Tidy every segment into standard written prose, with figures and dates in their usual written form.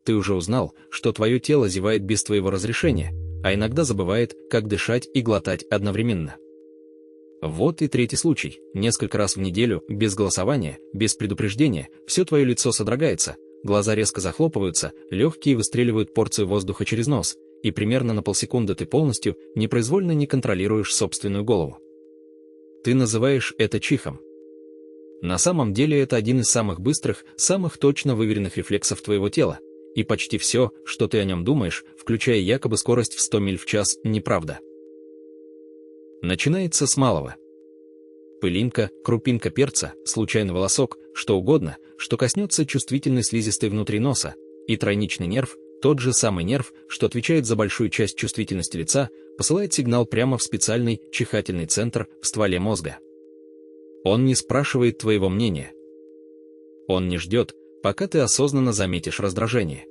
ты уже узнал, что твое тело зевает без твоего разрешения, а иногда забывает, как дышать и глотать одновременно. Вот и третий случай. Несколько раз в неделю, без голосования, без предупреждения, все твое лицо содрогается, глаза резко захлопываются, легкие выстреливают порцию воздуха через нос, и примерно на полсекунды ты полностью, непроизвольно не контролируешь собственную голову. Ты называешь это чихом. На самом деле это один из самых быстрых, самых точно выверенных рефлексов твоего тела, и почти все, что ты о нем думаешь, включая якобы скорость в 100 миль в час, неправда. Начинается с малого. Пылинка, крупинка перца, случайный волосок, что угодно, что коснется чувствительной слизистой внутри носа, и тройничный нерв, тот же самый нерв, что отвечает за большую часть чувствительности лица, посылает сигнал прямо в специальный чихательный центр в стволе мозга. Он не спрашивает твоего мнения. Он не ждет, пока ты осознанно заметишь раздражение.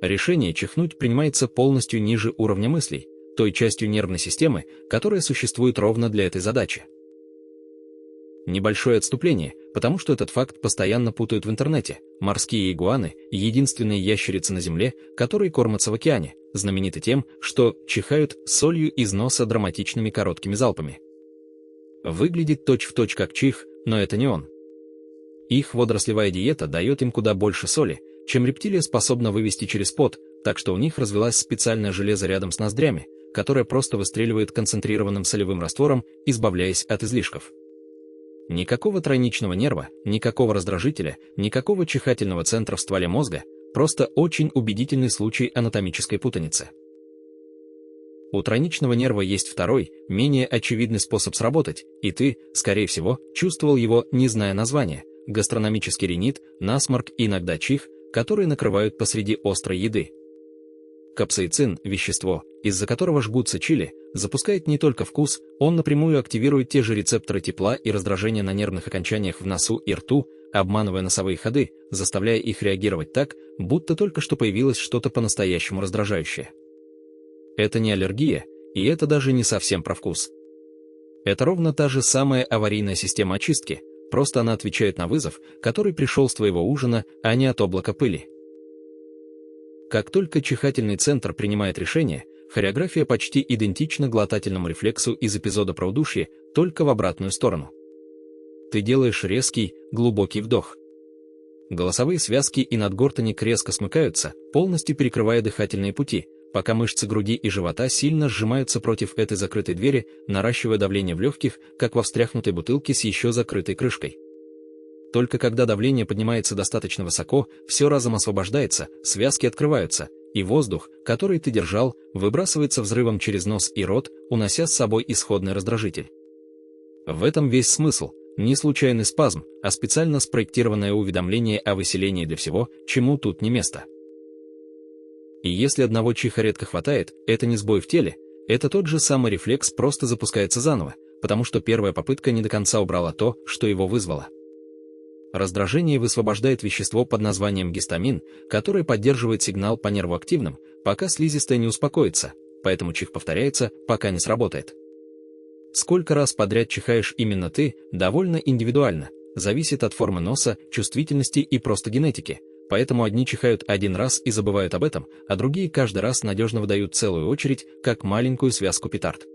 Решение чихнуть принимается полностью ниже уровня мыслей, той частью нервной системы, которая существует ровно для этой задачи. Небольшое отступление, потому что этот факт постоянно путают в интернете. Морские игуаны – единственные ящерицы на Земле, которые кормятся в океане, знамениты тем, что чихают солью из носа драматичными короткими залпами. Выглядит точь-в-точь как чих, но это не он. Их водорослевая диета дает им куда больше соли, чем рептилия способна вывести через пот, так что у них развилась специальное железо рядом с ноздрями, которое просто выстреливает концентрированным солевым раствором, избавляясь от излишков. Никакого тройничного нерва, никакого раздражителя, никакого чихательного центра в стволе мозга, просто очень убедительный случай анатомической путаницы. У тройничного нерва есть второй, менее очевидный способ сработать, и ты, скорее всего, чувствовал его, не зная названия: гастрономический ринит, насморк и иногда чих, которые накрывают посреди острой еды. Капсаицин – вещество, из-за которого жгутся чили, запускает не только вкус, он напрямую активирует те же рецепторы тепла и раздражения на нервных окончаниях в носу и рту, обманывая носовые ходы, заставляя их реагировать так, будто только что появилось что-то по-настоящему раздражающее. Это не аллергия, и это даже не совсем про вкус. Это ровно та же самая аварийная система очистки, просто она отвечает на вызов, который пришел с твоего ужина, а не от облака пыли. Как только чихательный центр принимает решение, хореография почти идентична глотательному рефлексу из эпизода про удушье, только в обратную сторону. Ты делаешь резкий, глубокий вдох. Голосовые связки и надгортаник резко смыкаются, полностью перекрывая дыхательные пути, пока мышцы груди и живота сильно сжимаются против этой закрытой двери, наращивая давление в легких, как во встряхнутой бутылке с еще закрытой крышкой. Только когда давление поднимается достаточно высоко, все разом освобождается, связки открываются, и воздух, который ты держал, выбрасывается взрывом через нос и рот, унося с собой исходный раздражитель. В этом весь смысл, не случайный спазм, а специально спроектированное уведомление о выселении для всего, чему тут не место. И если одного чиха редко хватает, это не сбой в теле, это тот же самый рефлекс просто запускается заново, потому что первая попытка не до конца убрала то, что его вызвало. Раздражение высвобождает вещество под названием гистамин, которое поддерживает сигнал по нерву активным, пока слизистая не успокоится, поэтому чих повторяется, пока не сработает. Сколько раз подряд чихаешь именно ты, довольно индивидуально, зависит от формы носа, чувствительности и просто генетики, поэтому одни чихают один раз и забывают об этом, а другие каждый раз надежно выдают целую очередь, как маленькую связку петард.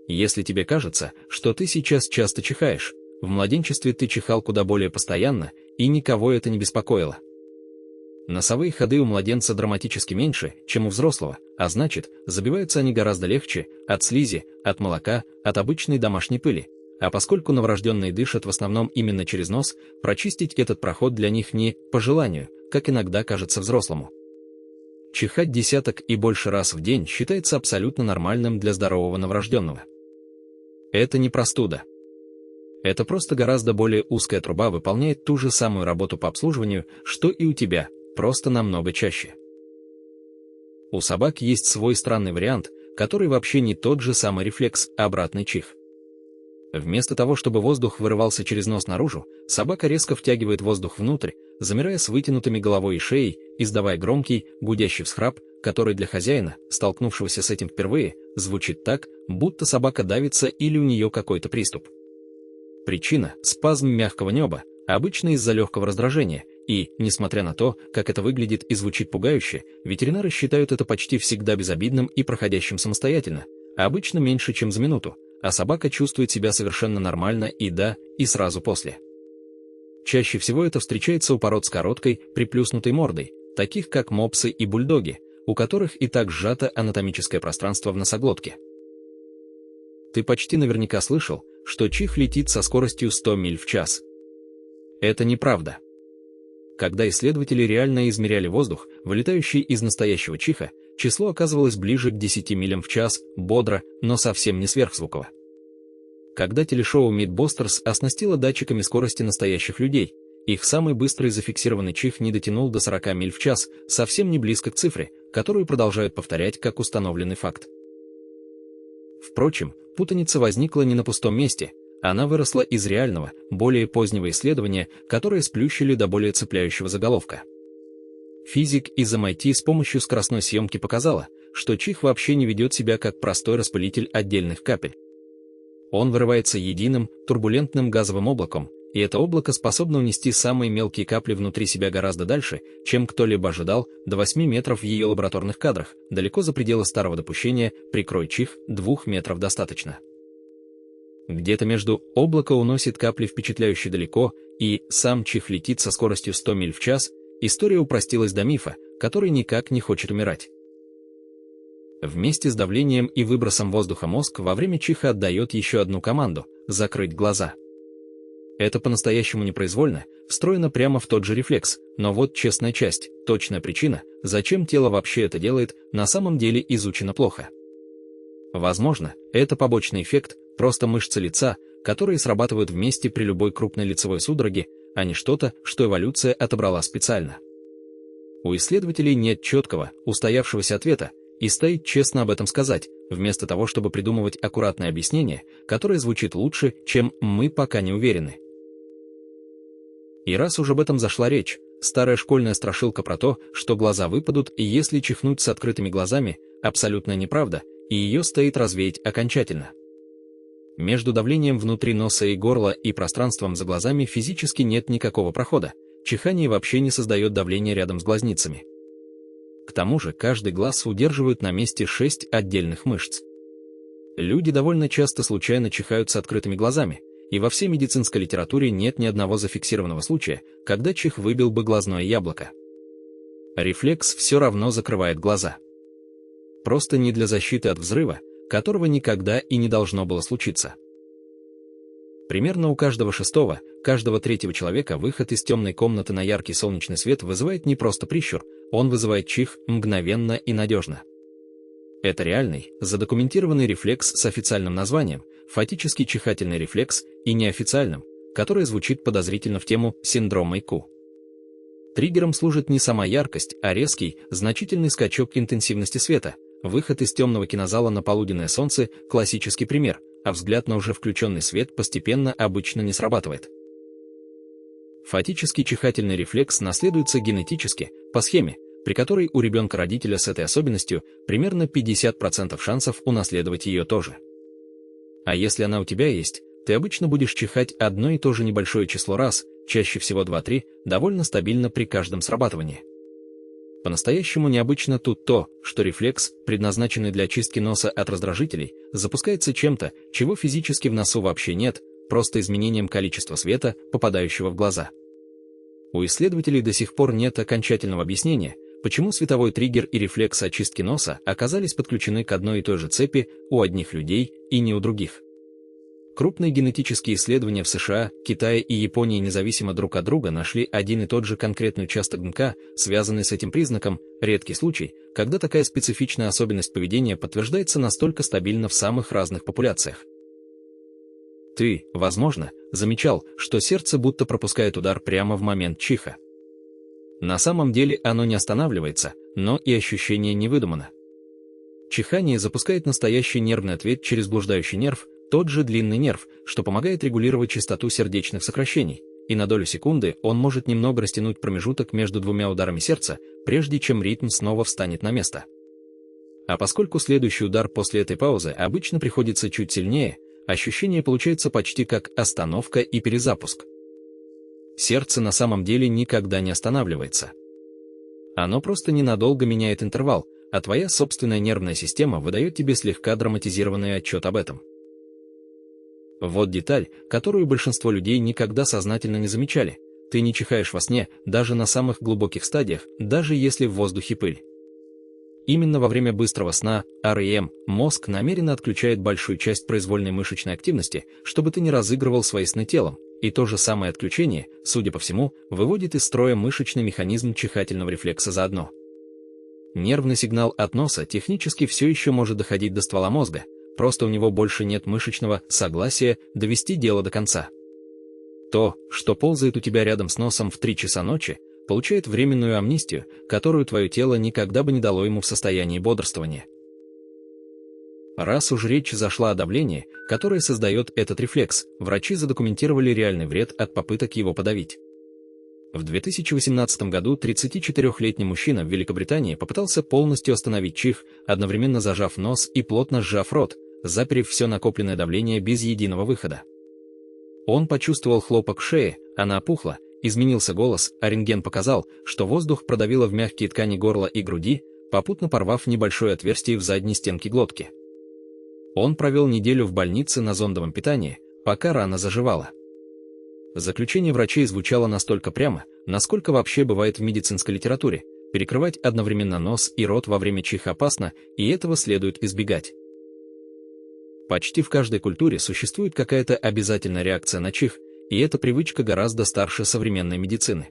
Если тебе кажется, что ты сейчас часто чихаешь, в младенчестве ты чихал куда более постоянно, и никого это не беспокоило. Носовые ходы у младенца драматически меньше, чем у взрослого, а значит, забиваются они гораздо легче, от слизи, от молока, от обычной домашней пыли. А поскольку новорожденные дышат в основном именно через нос, прочистить этот проход для них не по желанию, как иногда кажется взрослому. Чихать десяток и больше раз в день считается абсолютно нормальным для здорового новорожденного. Это не простуда. Это просто гораздо более узкая труба выполняет ту же самую работу по обслуживанию, что и у тебя, просто намного чаще. У собак есть свой странный вариант, который вообще не тот же самый рефлекс, а обратный чих. Вместо того, чтобы воздух вырывался через нос наружу, собака резко втягивает воздух внутрь, замирая с вытянутыми головой и шеей, издавая громкий, гудящий всхрап, который для хозяина, столкнувшегося с этим впервые, звучит так, будто собака давится или у нее какой-то приступ. Причина – спазм мягкого неба, обычно из-за легкого раздражения, И, несмотря на то, как это выглядит и звучит пугающе, ветеринары считают это почти всегда безобидным и проходящим самостоятельно, а обычно меньше, чем за минуту, а собака чувствует себя совершенно нормально и и сразу после. Чаще всего это встречается у пород с короткой, приплюснутой мордой, таких как мопсы и бульдоги, у которых и так сжато анатомическое пространство в носоглотке. Ты почти наверняка слышал, что чих летит со скоростью 100 миль в час. Это неправда. Когда исследователи реально измеряли воздух, вылетающий из настоящего чиха, число оказывалось ближе к 10 милям в час, бодро, но совсем не сверхзвуково. Когда телешоу Mythbusters оснастило датчиками скорости настоящих людей, их самый быстрый зафиксированный чих не дотянул до 40 миль в час, совсем не близко к цифре, которую продолжают повторять как установленный факт. Впрочем, путаница возникла не на пустом месте, она выросла из реального, более позднего исследования, которое сплющили до более цепляющего заголовка. Физик из MIT с помощью скоростной съемки показала, что чих вообще не ведет себя как простой распылитель отдельных капель. Он вырывается единым, турбулентным газовым облаком, и это облако способно унести самые мелкие капли внутри себя гораздо дальше, чем кто-либо ожидал, до 8 метров в ее лабораторных кадрах, далеко за пределы старого допущения, прикрой чих, 2 метров достаточно. Где-то между «облако уносит капли впечатляюще далеко» и «сам чих летит со скоростью 100 миль в час» история упростилась до мифа, который никак не хочет умирать. Вместе с давлением и выбросом воздуха мозг во время чиха отдает еще одну команду – закрыть глаза. Это по-настоящему непроизвольно, встроено прямо в тот же рефлекс, но вот честная часть, точная причина, зачем тело вообще это делает, на самом деле изучена плохо. Возможно, это побочный эффект, просто мышцы лица, которые срабатывают вместе при любой крупной лицевой судороге, а не что-то, что эволюция отобрала специально. У исследователей нет четкого, устоявшегося ответа, и стоит честно об этом сказать, вместо того, чтобы придумывать аккуратное объяснение, которое звучит лучше, чем «мы пока не уверены». И раз уж об этом зашла речь, старая школьная страшилка про то, что глаза выпадут, и если чихнуть с открытыми глазами, абсолютная неправда, и ее стоит развеять окончательно. Между давлением внутри носа и горла и пространством за глазами физически нет никакого прохода, чихание вообще не создает давления рядом с глазницами. К тому же каждый глаз удерживают на месте 6 отдельных мышц. Люди довольно часто случайно чихают с открытыми глазами, и во всей медицинской литературе нет ни одного зафиксированного случая, когда чих выбил бы глазное яблоко. Рефлекс все равно закрывает глаза. Просто не для защиты от взрыва, которого никогда и не должно было случиться. Примерно у каждого шестого, каждого третьего человека выход из темной комнаты на яркий солнечный свет вызывает не просто прищур, он вызывает чих мгновенно и надежно. Это реальный, задокументированный рефлекс с официальным названием, фатический чихательный рефлекс, и неофициальным, который звучит подозрительно в тему синдрома ИКУ. Триггером служит не сама яркость, а резкий, значительный скачок интенсивности света, выход из темного кинозала на полуденное солнце – классический пример, а взгляд на уже включенный свет постепенно обычно не срабатывает. Фатический чихательный рефлекс наследуется генетически, по схеме, при которой у ребенка-родителя с этой особенностью примерно 50% шансов унаследовать ее тоже. А если она у тебя есть, ты обычно будешь чихать одно и то же небольшое число раз, чаще всего 2-3, довольно стабильно при каждом срабатывании. По-настоящему необычно тут то, что рефлекс, предназначенный для очистки носа от раздражителей, запускается чем-то, чего физически в носу вообще нет, просто изменением количества света, попадающего в глаза. У исследователей до сих пор нет окончательного объяснения, почему световой триггер и рефлекс очистки носа оказались подключены к одной и той же цепи у одних людей и не у других. Крупные генетические исследования в США, Китае и Японии независимо друг от друга нашли один и тот же конкретный участок ДНК, связанный с этим признаком, редкий случай, когда такая специфичная особенность поведения подтверждается настолько стабильно в самых разных популяциях. Ты, возможно, замечал, что сердце будто пропускает удар прямо в момент чиха. На самом деле оно не останавливается, но и ощущение не выдумано. Чихание запускает настоящий нервный ответ через блуждающий нерв, тот же длинный нерв, что помогает регулировать частоту сердечных сокращений, и на долю секунды он может немного растянуть промежуток между двумя ударами сердца, прежде чем ритм снова встанет на место. А поскольку следующий удар после этой паузы обычно приходится чуть сильнее, ощущение получается почти как остановка и перезапуск. сердце на самом деле никогда не останавливается. Оно просто ненадолго меняет интервал, а твоя собственная нервная система выдает тебе слегка драматизированный отчет об этом. Вот деталь, которую большинство людей никогда сознательно не замечали. Ты не чихаешь во сне, даже на самых глубоких стадиях, даже если в воздухе пыль. Именно во время быстрого сна, REM, мозг намеренно отключает большую часть произвольной мышечной активности, чтобы ты не разыгрывал свои сны телом, и то же самое отключение, судя по всему, выводит из строя мышечный механизм чихательного рефлекса заодно. Нервный сигнал от носа технически все еще может доходить до ствола мозга, просто у него больше нет мышечного согласия довести дело до конца. То, что ползает у тебя рядом с носом в 3 часа ночи, получает временную амнистию, которую твое тело никогда бы не дало ему в состоянии бодрствования. Раз уж речь зашла о давлении, которое создает этот рефлекс, врачи задокументировали реальный вред от попыток его подавить. В 2018 году 34-летний мужчина в Великобритании попытался полностью остановить чих, одновременно зажав нос и плотно сжав рот, заперев все накопленное давление без единого выхода. Он почувствовал хлопок шеи, она опухла, изменился голос, а рентген показал, что воздух продавило в мягкие ткани горла и груди, попутно порвав небольшое отверстие в задней стенке глотки. Он провел неделю в больнице на зондовом питании, пока рана заживала. Заключение врачей звучало настолько прямо, насколько вообще бывает в медицинской литературе: перекрывать одновременно нос и рот во время чиха опасно, и этого следует избегать. Почти в каждой культуре существует какая-то обязательная реакция на чих, и эта привычка гораздо старше современной медицины.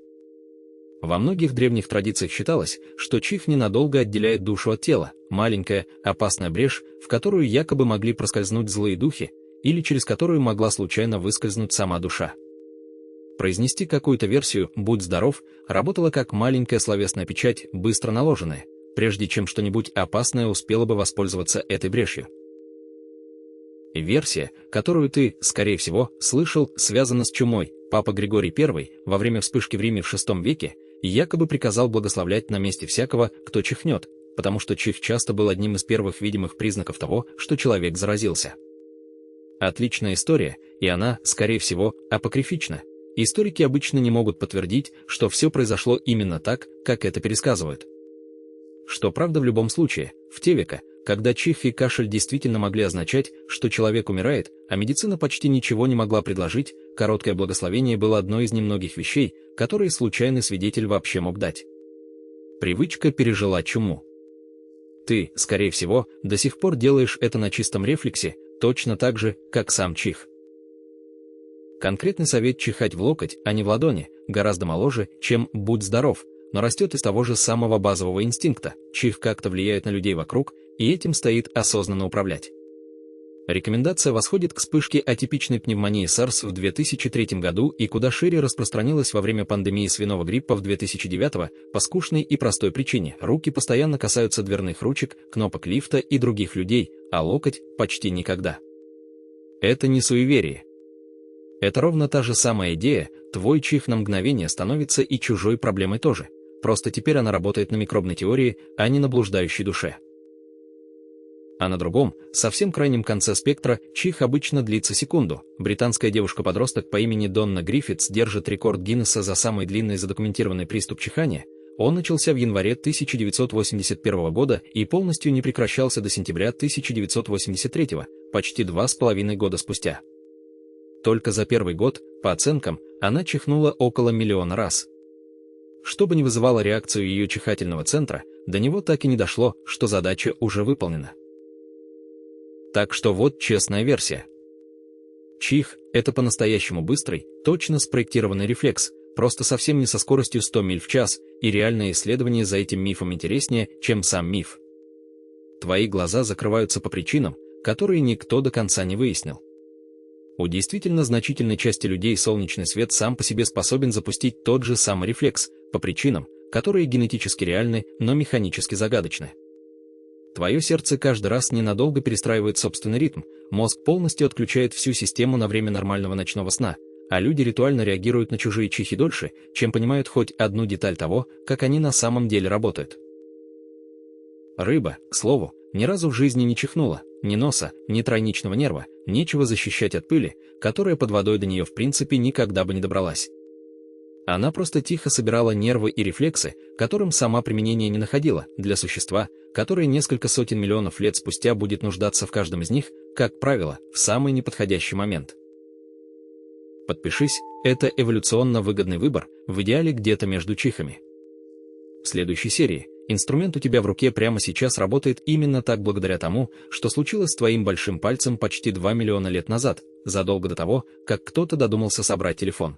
Во многих древних традициях считалось, что чих ненадолго отделяет душу от тела, маленькая, опасная брешь, в которую якобы могли проскользнуть злые духи, или через которую могла случайно выскользнуть сама душа. Произнести какую-то версию «будь здоров» работала как маленькая словесная печать, быстро наложенная, прежде чем что-нибудь опасное успело бы воспользоваться этой брешью. Версия, которую ты, скорее всего, слышал, связана с чумой. Папа Григорий I во время вспышки в Риме в VI веке якобы приказал благословлять на месте всякого, кто чихнет, потому что чих часто был одним из первых видимых признаков того, что человек заразился. Отличная история, и она, скорее всего, апокрифична. Историки обычно не могут подтвердить, что все произошло именно так, как это пересказывают. Что правда в любом случае, в те века, когда чих и кашель действительно могли означать, что человек умирает, а медицина почти ничего не могла предложить, короткое благословение было одной из немногих вещей, которые случайный свидетель вообще мог дать. Привычка пережила чуму. Ты, скорее всего, до сих пор делаешь это на чистом рефлексе, точно так же, как сам чих. Конкретный совет чихать в локоть, а не в ладони, гораздо моложе, чем «будь здоров», но растет из того же самого базового инстинкта. Чих как-то влияет на людей вокруг, и этим стоит осознанно управлять. Рекомендация восходит к вспышке атипичной пневмонии SARS в 2003 году и куда шире распространилась во время пандемии свиного гриппа в 2009 по скучной и простой причине: руки постоянно касаются дверных ручек, кнопок лифта и других людей, а локоть почти никогда. Это не суеверие. Это ровно та же самая идея: твой чих на мгновение становится и чужой проблемой тоже, просто теперь она работает на микробной теории, а не на блуждающей душе. А на другом, совсем крайнем конце спектра, чих обычно длится секунду. Британская девушка-подросток по имени Донна Гриффитс держит рекорд Гиннесса за самый длинный задокументированный приступ чихания. Он начался в январе 1981 года и полностью не прекращался до сентября 1983, почти 2,5 года спустя. Только за первый год, по оценкам, она чихнула около 1 миллиона раз. Что бы ни вызывало реакцию ее чихательного центра, до него так и не дошло, что задача уже выполнена. Так что вот честная версия. Чих – это по-настоящему быстрый, точно спроектированный рефлекс, просто совсем не со скоростью 100 миль в час, и реальное исследование за этим мифом интереснее, чем сам миф. Твои глаза закрываются по причинам, которые никто до конца не выяснил. У действительно значительной части людей солнечный свет сам по себе способен запустить тот же самый рефлекс, по причинам, которые генетически реальны, но механически загадочны. Твое сердце каждый раз ненадолго перестраивает собственный ритм, мозг полностью отключает всю систему на время нормального ночного сна, а люди ритуально реагируют на чужие чихи дольше, чем понимают хоть одну деталь того, как они на самом деле работают. Рыба, к слову, ни разу в жизни не чихнула, ни носа, ни тройничного нерва, нечего защищать от пыли, которая под водой до нее в принципе никогда бы не добралась. Она просто тихо собирала нервы и рефлексы, которым сама применения не находила, для существа, которое несколько сотен миллионов лет спустя будет нуждаться в каждом из них, как правило, в самый неподходящий момент. Подпишись, это эволюционно выгодный выбор, в идеале где-то между чихами. В следующей серии инструмент у тебя в руке прямо сейчас работает именно так благодаря тому, что случилось с твоим большим пальцем почти 2 миллиона лет назад, задолго до того, как кто-то додумался собрать телефон.